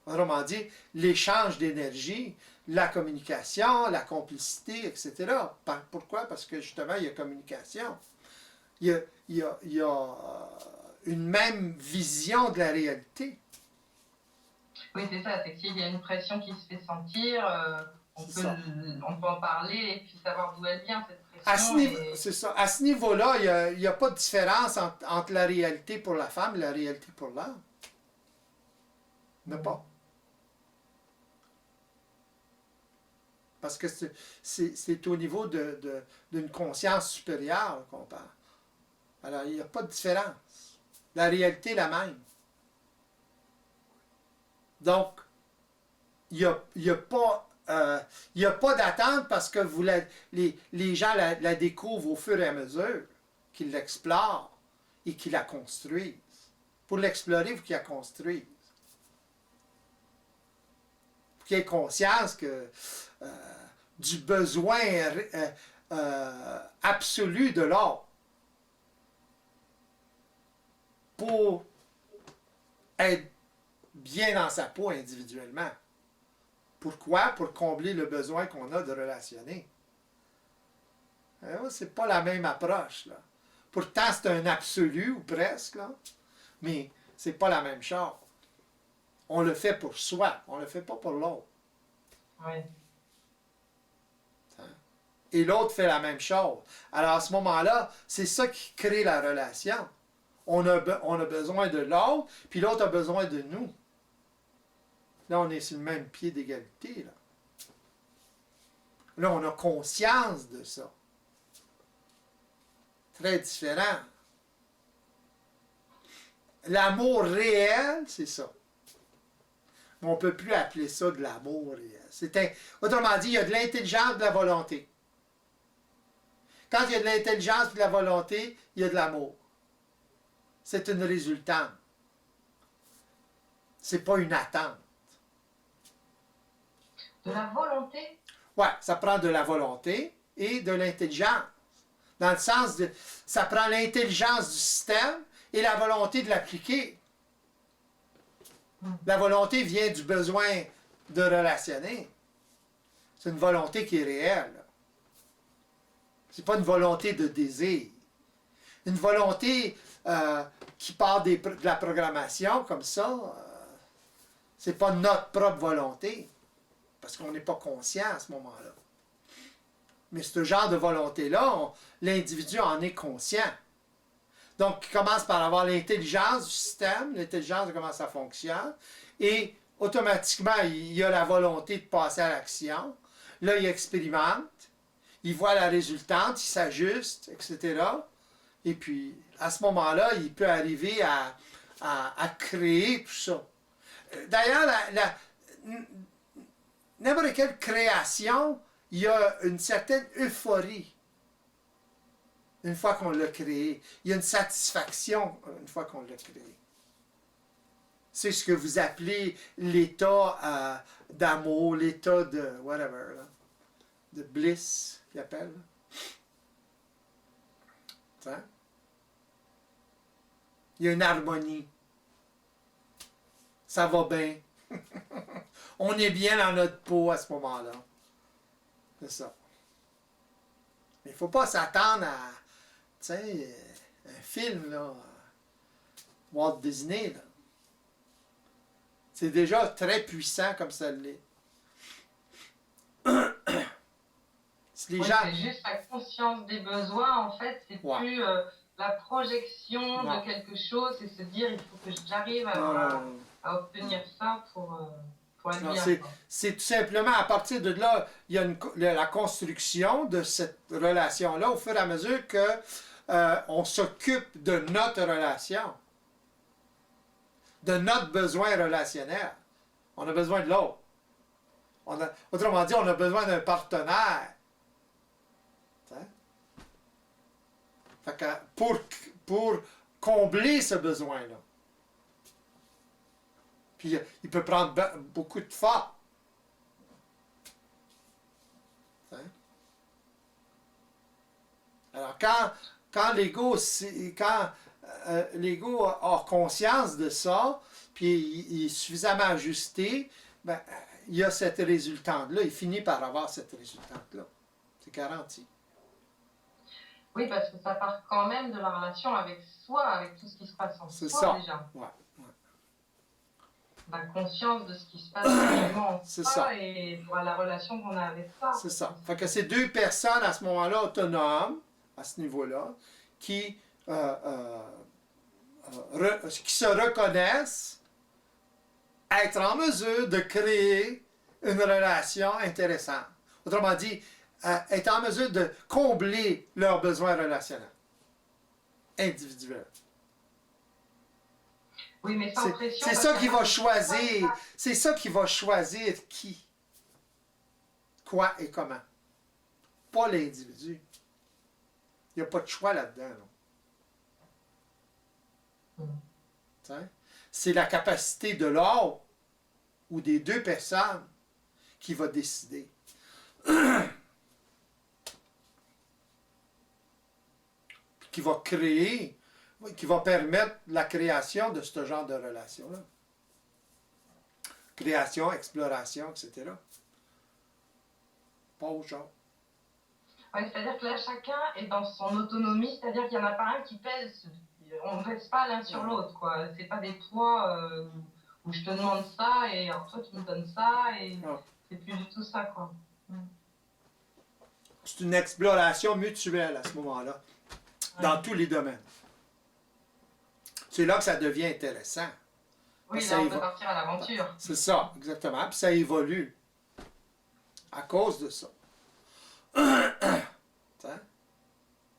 Speaker 2: Autrement dit, l'échange d'énergie, la communication, la complicité, etc. Pourquoi? Parce que justement, il y a communication. Il y a une même vision de la réalité.
Speaker 1: Oui, c'est ça, c'est que s'il y a une pression qui se fait sentir, on peut en parler et puis savoir d'où elle vient, cette pression.
Speaker 2: C'est ça. À ce niveau-là, il n'y a pas de différence entre la réalité pour la femme et la réalité pour l'homme. Il n'y en a pas. Parce que c'est au niveau d'une conscience supérieure qu'on parle. Alors, il n'y a pas de différence. La réalité est la même. Donc, il n'y a pas d'attente parce que les gens la découvrent au fur et à mesure qu'ils l'explorent et qu'ils la construisent. Pour l'explorer, il faut qu'ils la construisent. Il faut qu'il y ait conscience que du besoin absolu de l'autre pour être bien dans sa peau individuellement. Pourquoi? Pour combler le besoin qu'on a de relationner. C'est pas la même approche, là. Pourtant, c'est un absolu, ou presque, là, mais c'est pas la même chose. On le fait pour soi, on le fait pas pour l'autre.
Speaker 1: Oui.
Speaker 2: Et l'autre fait la même chose. Alors, à ce moment-là, c'est ça qui crée la relation. On a besoin de l'autre, puis l'autre a besoin de nous. Là, on est sur le même pied d'égalité. Là, on a conscience de ça. Très différent. L'amour réel, c'est ça. Mais on ne peut plus appeler ça de l'amour réel. Autrement dit, il y a de l'intelligence et de la volonté. Quand il y a de l'intelligence et de la volonté, il y a de l'amour. C'est une résultante. C'est pas une attente.
Speaker 1: De la volonté?
Speaker 2: Oui, ça prend de la volonté et de l'intelligence. Dans le sens de... Ça prend l'intelligence du système et la volonté de l'appliquer. La volonté vient du besoin de relationner. C'est une volonté qui est réelle. C'est pas une volonté de désir. Une volonté qui part de la programmation, comme ça, c'est pas notre propre volonté. Parce qu'on n'est pas conscient à ce moment-là. Mais ce genre de volonté-là, l'individu en est conscient. Donc, il commence par avoir l'intelligence du système, l'intelligence de comment ça fonctionne, et automatiquement, il a la volonté de passer à l'action. Là, il expérimente, il voit la résultante, il s'ajuste, etc. Et puis, à ce moment-là, il peut arriver à créer tout ça. D'ailleurs, n'importe quelle création, il y a une certaine euphorie une fois qu'on l'a créé. Il y a une satisfaction une fois qu'on l'a créé. C'est ce que vous appelez l'état d'amour, l'état de whatever, là, de bliss, qu'ils appellent. Hein? Il y a une harmonie. Ça va bien. On est bien dans notre peau à ce moment-là. C'est ça. Mais il ne faut pas s'attendre à, tu sais, un film, là, Walt Disney, là. C'est déjà très puissant comme ça l'est. Si les gens...
Speaker 1: C'est juste la conscience des besoins, en fait, c'est plus la projection de quelque chose, c'est se dire il faut que j'arrive à obtenir ça pour être bien.
Speaker 2: C'est tout simplement à partir de là, il y a la construction de cette relation-là au fur et à mesure que on s'occupe de notre relation, de notre besoin relationnel. On a besoin de l'autre. Autrement dit, on a besoin d'un partenaire. Fait que pour combler ce besoin-là. Puis il peut prendre beaucoup de force. Alors quand l'ego a conscience de ça, puis il est suffisamment ajusté, ben, il y a cette résultante-là. Il finit par avoir cette résultante-là. C'est garanti.
Speaker 1: Oui, parce que ça part quand même de la relation avec soi, avec tout ce qui se passe en soi
Speaker 2: ça.
Speaker 1: déjà.
Speaker 2: Ouais.
Speaker 1: La conscience de ce qui se passe vraiment en
Speaker 2: c'est
Speaker 1: soi
Speaker 2: ça.
Speaker 1: Et pour la relation qu'on a avec ça.
Speaker 2: C'est ça. Fait que c'est deux personnes à ce moment-là autonomes, à ce niveau-là, qui se reconnaissent être en mesure de créer une relation intéressante. Autrement dit, être en mesure de combler leurs besoins relationnels individuels.
Speaker 1: Oui, mais sans pression.
Speaker 2: C'est ça qui va choisir. C'est ça qui va choisir qui, quoi et comment. Pas l'individu. Il n'y a pas de choix là-dedans. C'est la capacité de l'autre ou des deux personnes qui va décider. Qui va créer, qui va permettre la création de ce genre de relation-là. Création, exploration, etc. Pas au genre.
Speaker 1: Oui, c'est-à-dire que là, chacun est dans son autonomie, c'est-à-dire qu'il n'y en a pas un qui pèse. On ne pèse pas l'un sur l'autre, quoi. C'est pas des poids où je te demande ça et alors toi tu me donnes ça et c'est plus du tout ça, quoi.
Speaker 2: C'est une exploration mutuelle à ce moment-là, dans tous les domaines. C'est là que ça devient intéressant.
Speaker 1: Oui, là on peut partir à l'aventure.
Speaker 2: C'est ça, exactement. Puis ça évolue à cause de ça.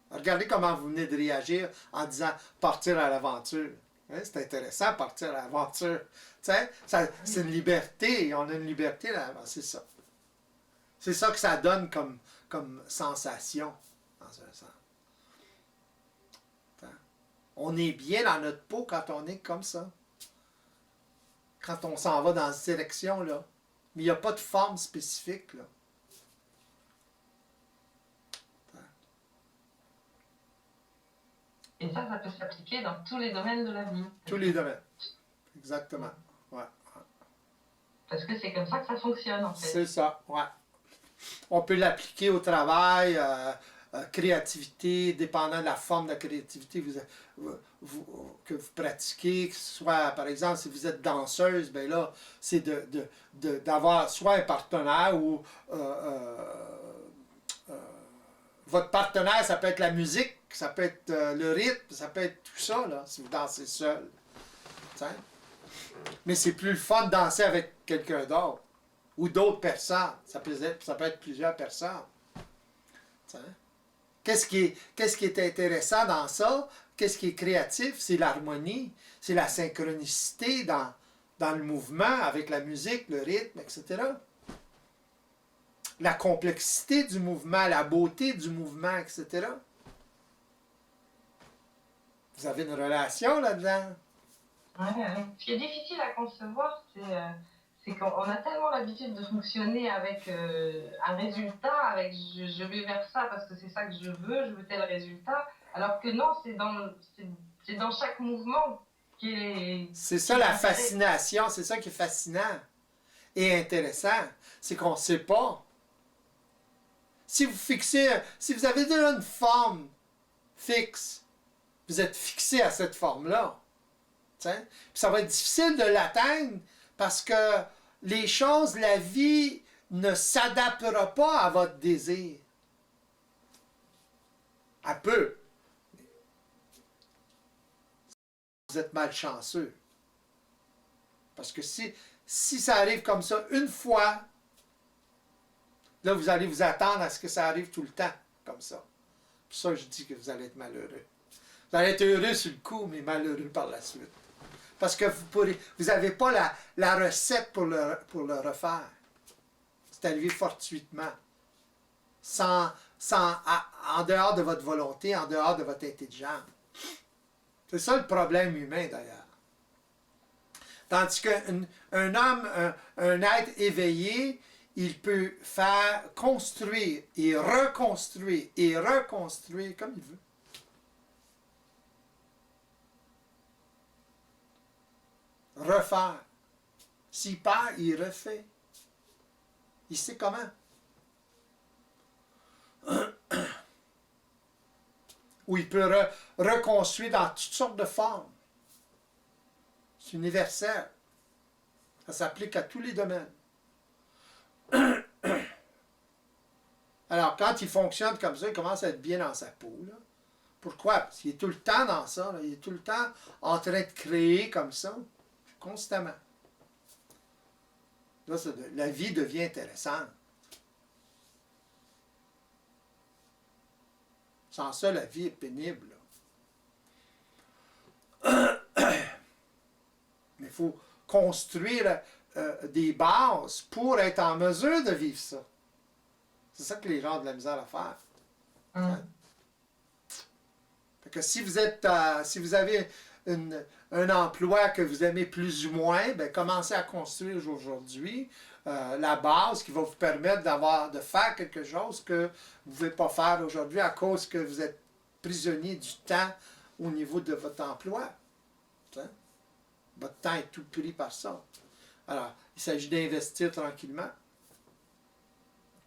Speaker 2: Regardez comment vous venez de réagir en disant partir à l'aventure. C'est intéressant, partir à l'aventure. C'est une liberté. On a une liberté là, c'est ça. C'est ça que ça donne comme sensation, dans un sens. On est bien dans notre peau quand on est comme ça. Quand on s'en va dans cette direction-là. Mais il n'y a pas de forme spécifique, là.
Speaker 1: Et ça peut s'appliquer dans tous les domaines de la vie.
Speaker 2: Tous les domaines. Exactement. Ouais.
Speaker 1: Parce que c'est comme ça que ça fonctionne, en fait.
Speaker 2: C'est ça, ouais. On peut l'appliquer au travail, créativité, dépendant de la forme de créativité que vous pratiquez, que ce soit, par exemple, si vous êtes danseuse, bien là, c'est d'avoir soit un partenaire ou votre partenaire, ça peut être la musique, ça peut être le rythme, ça peut être tout ça, là, si vous dansez seul. T'sais? Mais c'est plus le fun de danser avec quelqu'un d'autre. Ou d'autres personnes. Ça peut être plusieurs personnes. T'sais? Qu'est-ce qui est intéressant dans ça? Qu'est-ce qui est créatif? C'est l'harmonie, c'est la synchronicité dans le mouvement, avec la musique, le rythme, etc. La complexité du mouvement, la beauté du mouvement, etc. Vous avez une relation là-dedans?
Speaker 1: Ouais. Ce qui est difficile à concevoir, c'est qu'on a tellement l'habitude de fonctionner avec un résultat, avec je vais vers ça parce que c'est ça que je veux tel résultat, alors que non, c'est dans chaque mouvement qui est...
Speaker 2: C'est ça la fascination, c'est ça qui est fascinant et intéressant, c'est qu'on ne sait pas. Si vous avez déjà une forme fixe, vous êtes fixé à cette forme-là. Puis ça va être difficile de l'atteindre parce que les choses, la vie ne s'adaptera pas à votre désir. Elle peut. Vous êtes malchanceux. Parce que si ça arrive comme ça une fois, là, vous allez vous attendre à ce que ça arrive tout le temps, comme ça. Pour ça, je dis que vous allez être malheureux. Vous allez être heureux sur le coup, mais malheureux par la suite. Parce que vous n'avez pas la recette pour le refaire. C'est arrivé fortuitement. En dehors de votre volonté, en dehors de votre intelligence. C'est ça le problème humain, d'ailleurs. Tandis qu'un homme, un être éveillé, il peut faire construire et reconstruire comme il veut. Refaire. S'il perd, il refait. Il sait comment. Ou il peut reconstruire dans toutes sortes de formes. C'est universel. Ça s'applique à tous les domaines. Alors, quand il fonctionne comme ça, il commence à être bien dans sa peau. Là. Pourquoi? Parce qu'il est tout le temps dans ça. Là. Il est tout le temps en train de créer comme ça. Constamment. Là, la vie devient intéressante. Sans ça, la vie est pénible. Mais il faut construire des bases pour être en mesure de vivre ça. C'est ça que les gens ont de la misère à faire. Hein? Fait que si vous avez un emploi que vous aimez plus ou moins, ben commencez à construire aujourd'hui la base qui va vous permettre de faire quelque chose que vous ne pouvez pas faire aujourd'hui à cause que vous êtes prisonnier du temps au niveau de votre emploi. Hein? Votre temps est tout pris par ça. Alors, il s'agit d'investir tranquillement,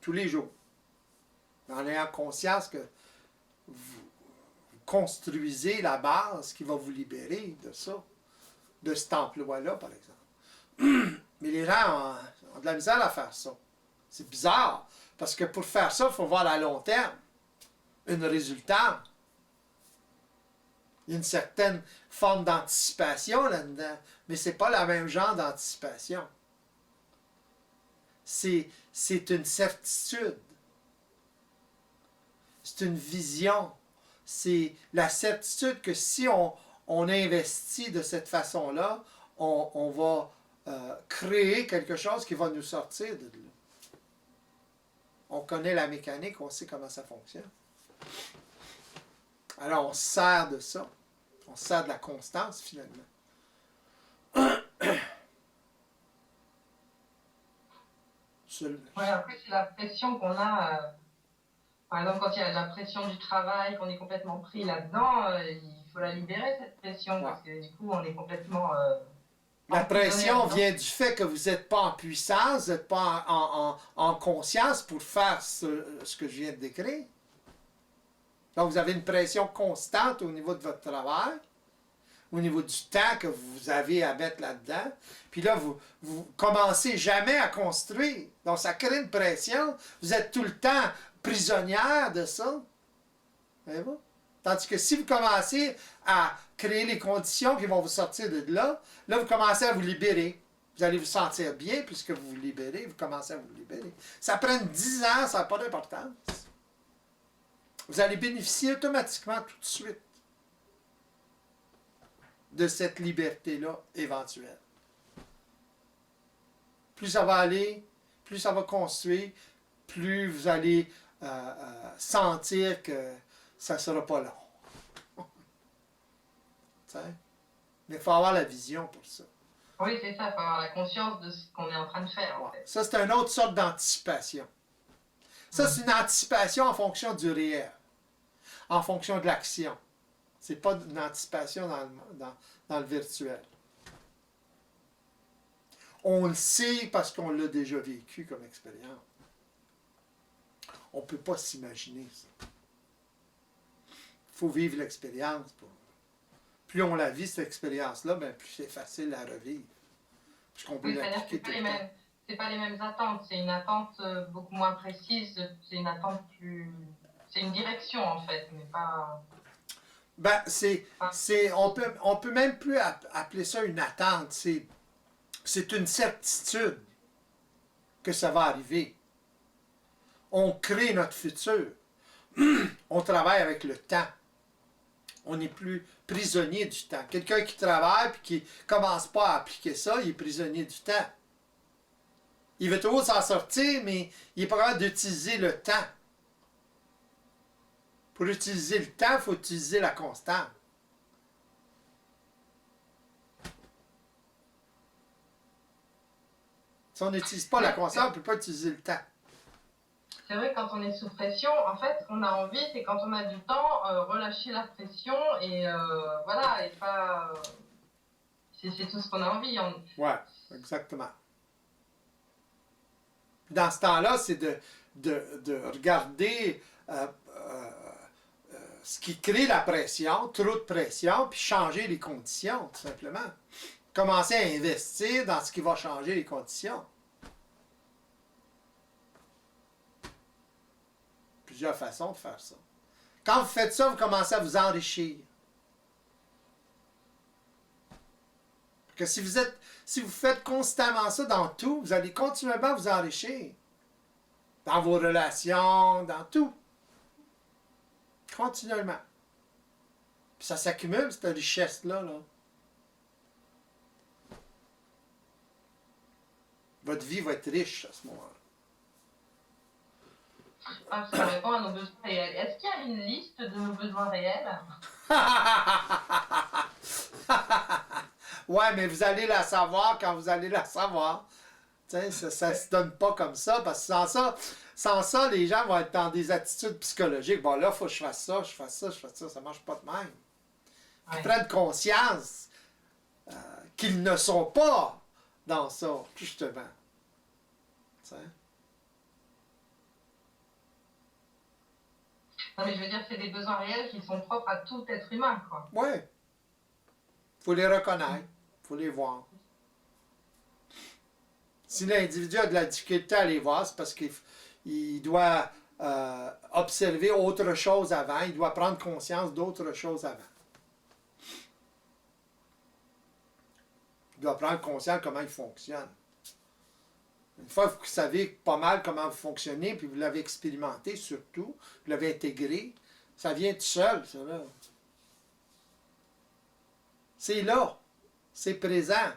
Speaker 2: tous les jours, en ayant conscience que vous construisez la base qui va vous libérer de ça, de cet emploi-là, par exemple. Mais les gens ont de la misère à faire ça. C'est bizarre, parce que pour faire ça, il faut voir à long terme une résultante. Il y a une certaine forme d'anticipation là-dedans, mais ce n'est pas le même genre d'anticipation. C'est une certitude. C'est une vision. C'est la certitude que si on investit de cette façon-là, on va créer quelque chose qui va nous sortir de là. On connaît la mécanique, on sait comment ça fonctionne. Alors on se sert de ça. On se sert de la constance, finalement.
Speaker 1: Oui, après, c'est la pression qu'on a. Par exemple, quand il y a la pression du travail, qu'on est complètement pris là-dedans, il faut la libérer, cette pression, parce que du coup, on est complètement...
Speaker 2: la pression vient du fait que vous n'êtes pas en puissance, vous n'êtes pas en conscience pour faire ce que je viens de décrire. Donc, vous avez une pression constante au niveau de votre travail, au niveau du temps que vous avez à mettre là-dedans. Puis là, vous commencez jamais à construire. Donc, ça crée une pression. Vous êtes tout le temps prisonnière de ça. Voyez-vous? Tandis que si vous commencez à créer les conditions qui vont vous sortir de là, là, vous commencez à vous libérer. Vous allez vous sentir bien puisque vous vous libérez, vous commencez à vous libérer. Ça prend 10 ans, ça n'a pas d'importance. vous allez bénéficier automatiquement tout de suite de cette liberté-là éventuelle. Plus ça va aller, plus ça va construire, plus vous allez sentir que ça ne sera pas long. Mais il faut avoir la vision pour ça.
Speaker 1: Oui, c'est ça, il faut avoir la conscience de ce qu'on est en train de faire. En fait.
Speaker 2: Ça, c'est une autre sorte d'anticipation. Ça, c'est une anticipation en fonction du réel, en fonction de l'action. Ce n'est pas une anticipation dans le virtuel. On le sait parce qu'on l'a déjà vécu comme expérience. On ne peut pas s'imaginer ça. Il faut vivre l'expérience. Plus on la vit, cette expérience-là, ben, plus c'est facile à revivre.
Speaker 1: Oui, c'est-à-dire que c'est pas les mêmes attentes. C'est une attente beaucoup moins précise. C'est une attente plus... C'est une direction, en fait, mais pas...
Speaker 2: Ben, on peut même plus appeler ça une attente. C'est une certitude que ça va arriver. On crée notre futur. On travaille avec le temps. On n'est plus prisonnier du temps. Quelqu'un qui travaille et qui ne commence pas à appliquer ça, il est prisonnier du temps. Il veut toujours s'en sortir, mais il n'est pas capable d'utiliser le temps. Pour utiliser le temps, il faut utiliser la constante. Si on n'utilise pas la constante, on ne peut pas utiliser le temps.
Speaker 1: C'est vrai, quand on est sous pression, en fait, ce qu'on a envie, c'est quand on a du temps, relâcher la pression et voilà, et pas... c'est tout ce qu'on a envie.
Speaker 2: Oui, exactement. Dans ce temps-là, c'est de regarder ce qui crée la pression, trop de pression, puis changer les conditions, tout simplement. Commencer à investir dans ce qui va changer les conditions. Plusieurs façons de faire ça. Quand vous faites ça, vous commencez à vous enrichir. Que si vous faites constamment ça dans tout, vous allez continuellement vous enrichir. Dans vos relations, dans tout. Continuellement. Puis ça s'accumule, cette richesse-là. Là. Votre vie va être riche à ce moment-là.
Speaker 1: Ah, ça répond à nos besoins réels. Est-ce qu'il y a une liste de nos besoins réels?
Speaker 2: Ouais, mais vous allez la savoir quand vous allez la savoir. Ça se donne pas comme ça, parce que sans ça, les gens vont être dans des attitudes psychologiques. Bon, là, il faut que je fasse ça, ça marche pas de même. Ils prennent conscience qu'ils ne sont pas dans ça, justement. T'sais?
Speaker 1: Non, mais je veux dire, c'est des besoins réels qui sont propres à tout être humain, quoi.
Speaker 2: Oui. Il faut les reconnaître, il faut les voir. Si l'individu a de la difficulté à les voir, c'est parce qu'il doit observer autre chose avant, il doit prendre conscience d'autre chose avant. Il doit prendre conscience de comment il fonctionne. Une fois que vous savez pas mal comment vous fonctionnez, puis vous l'avez expérimenté surtout, vous l'avez intégré, ça vient tout seul, ça là. C'est là, c'est présent,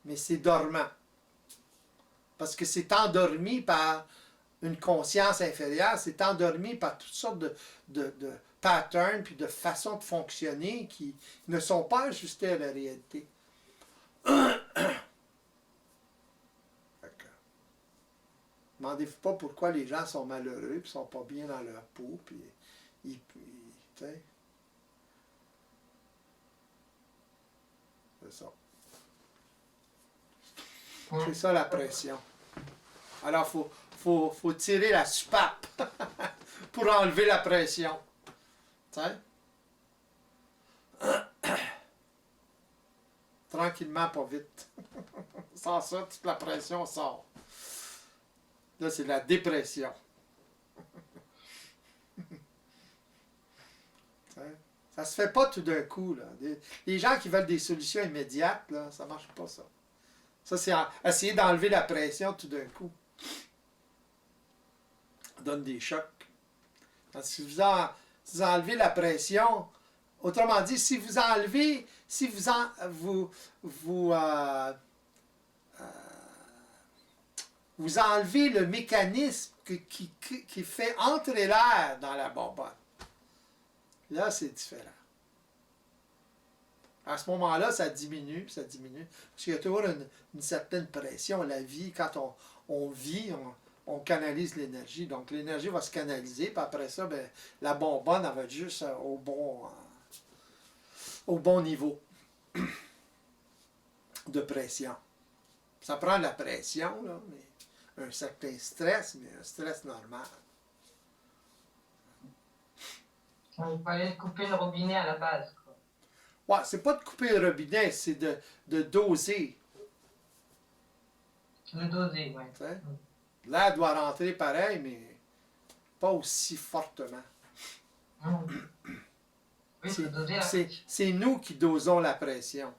Speaker 2: mais c'est dormant. Parce que c'est endormi par une conscience inférieure, c'est endormi par toutes sortes de patterns puis de façons de fonctionner qui ne sont pas ajustés à la réalité. Demandez-vous pas pourquoi les gens sont malheureux puis sont pas bien dans leur peau, puis tu sais. C'est ça. C'est ça la pression. Alors, faut tirer la soupape pour enlever la pression. Tu sais? Tranquillement, pas vite. Sans ça, toute la pression sort. Là, c'est la dépression. Ça se fait pas tout d'un coup. Là. Les gens qui veulent des solutions immédiates, là, ça marche pas, ça. Ça, c'est essayer d'enlever la pression tout d'un coup. Ça donne des chocs. Si si vous enlevez la pression, autrement dit, si vous enlevez, si vous, vous enlevez le mécanisme qui fait entrer l'air dans la bonbonne, là, c'est différent. À ce moment-là, ça diminue, ça diminue. Parce qu'il y a toujours une certaine pression. La vie, quand on vit, on canalise l'énergie. Donc, l'énergie va se canaliser, puis après ça, ben, la bonbonne, elle va être juste au bon niveau de pression. Ça prend de la pression, là, mais un certain stress, mais un stress normal.
Speaker 1: Il fallait couper le robinet à la base, quoi.
Speaker 2: Ouais, c'est pas de couper le robinet, c'est de doser.
Speaker 1: Le doser, oui.
Speaker 2: L'air doit rentrer pareil, mais pas aussi fortement.
Speaker 1: Oui, c'est doser la pression.
Speaker 2: C'est nous qui dosons la pression.